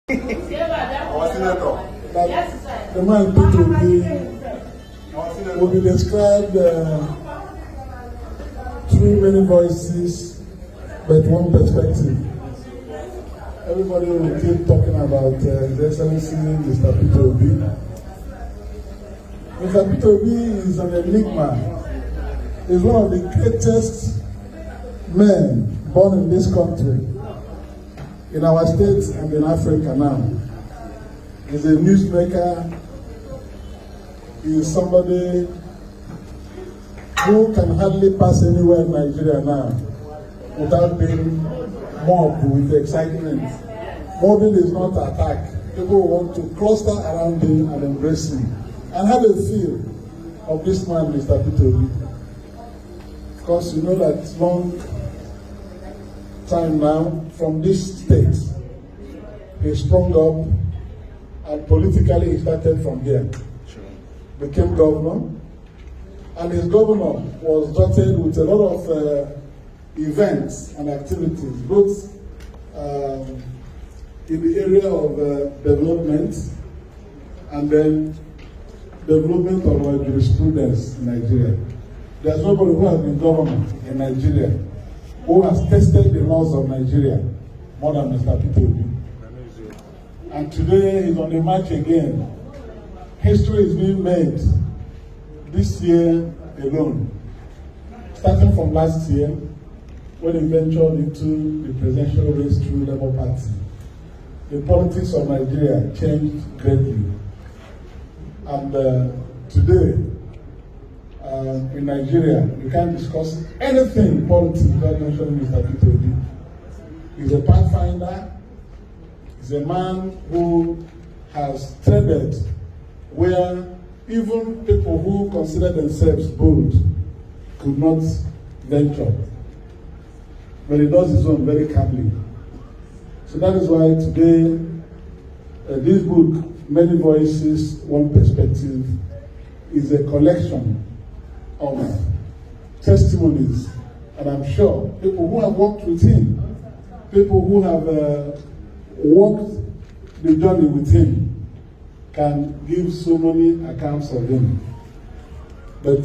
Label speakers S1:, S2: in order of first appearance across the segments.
S1: The man Peter Obi will be described through many voices, but one perspective. Everybody will keep talking about His Excellency Mr. Peter Obi. Mr. Peter Obi is an enigma. He's one of the greatest men born in this country, in our state and in Africa now. He's a newsmaker. He is somebody who can hardly pass anywhere in Nigeria now without being mobbed with excitement. Mobbing is not attack. People want to cluster around him and embrace him and have a feel of this man, Mr. Peter Obi. Because you know that long time now, from this state, he sprung up and politically he started from here. Became governor, and his governor was dotted with a lot of events and activities, both in the area of development and then development of our jurisprudence in Nigeria. There's nobody who has been governor in Nigeria who has tested the laws of Nigeria more than Mr. Peter Obi. And today he's on the march again. History is being made this year alone, starting from last year when he ventured into the presidential race through Labour Party. The politics of Nigeria changed greatly. And today, in Nigeria, you can't discuss anything politics without mentioning Mr. Peter Obi. He's a pathfinder. He's a man who has treaded where even people who consider themselves bold could not venture. But he does his own very calmly. So that is why today, this book, Many Voices, One Perspective, is a collection of testimonies. And I'm sure people who have worked with him, people who have walked the journey with him, can give so many accounts of him. But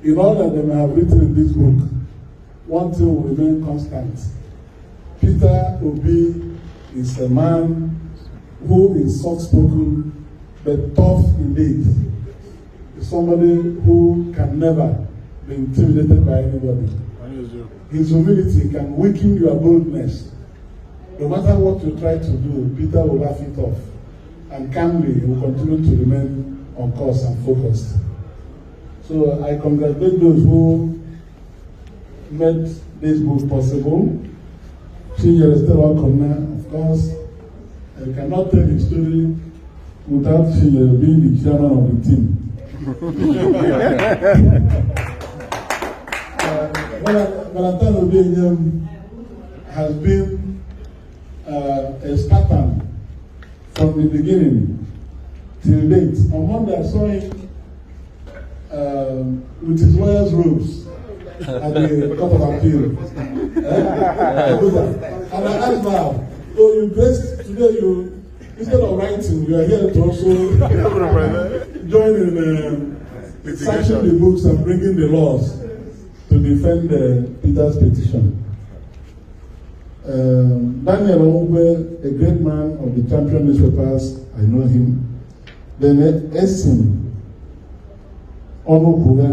S1: in all that they may have written in this book, one thing will remain constant. Peter Obi is a man who is soft-spoken but tough indeed. He's somebody who can never be intimidated by anybody. His humility can weaken your boldness. No matter what you try to do, Peter will laugh it off. And calmly, he will continue to remain on course and focused. So I congratulate those who made this book possible. Chinyere, Stella, Okunna, of course. I cannot tell the story without Chinyere being the chairman of the team. Valentine Obienyem has been a Spartan from the beginning till date. On Monday, I saw him with his lawyer's robes at the Court of Appeal. And I asked now, oh, you blessed today, instead of writing, you are here to also join in searching the books and bringing the laws to defend Peter's petition. Daniel Ongwe, a great man of the champion newspapers, I know him. Then Esim Onokuga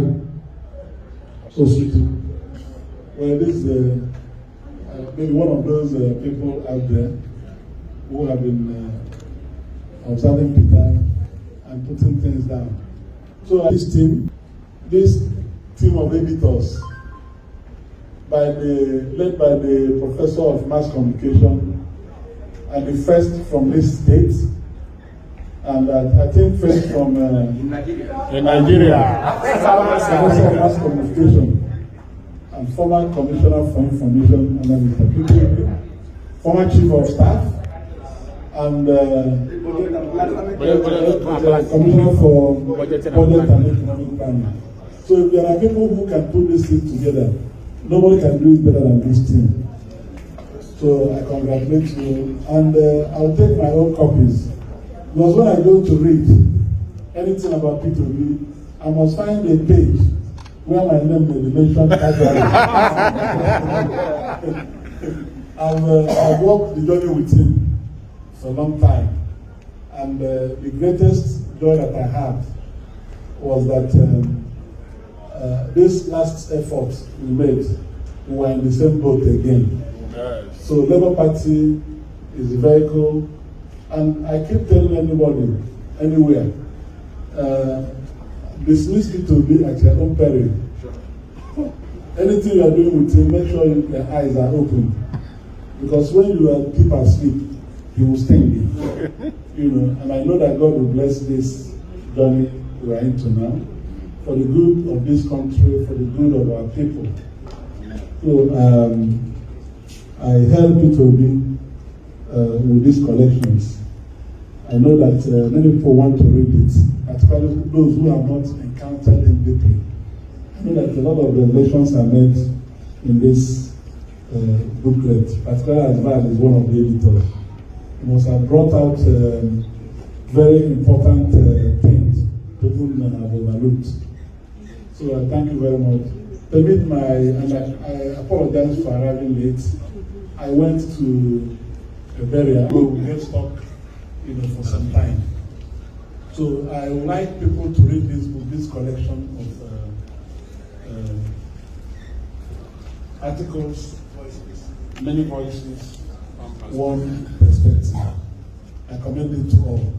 S1: Osutu. Well, this is maybe one of those people out there who have been observing Peter and putting things down. So this team of editors, led by the professor of mass communication, and the first from this state, and I think first from Nigeria, professor of mass communication, and former commissioner for information under Mr. Peter Obi, former chief of staff, and commissioner for budget and economic planning. So if there are people who can put this thing together, nobody can do it better than this team. So I congratulate you, and I'll take my own copies. Because when I go to read anything about Peter Obi, I must find a page where my name may be mentioned casually. I've walked the journey with him for a long time, and the greatest joy that I had was that this last effort we made, we were in the same boat again. Yes. So Labour Party is a vehicle, and I keep telling anybody, anywhere, dismiss it to be at your own peril. Sure. Anything you are doing with him, make sure your eyes are open. Because when you are deep asleep, he will sting you. You know, and I know that God will bless this journey we are into now, for the good of this country, for the good of our people. So I help Peter Obi with these collections. I know that many people want to read it, particularly those who have not encountered him deeply. I know that a lot of revelations are made in this booklet, particularly as Barr is one of the editors. He must have brought out very important things people have overlooked. So I thank you very much. And I apologize for arriving late. I went to a burial where we get stuck, for some time. So I would like people to read this book, this collection of articles, many voices, one perspective. I commend it to all.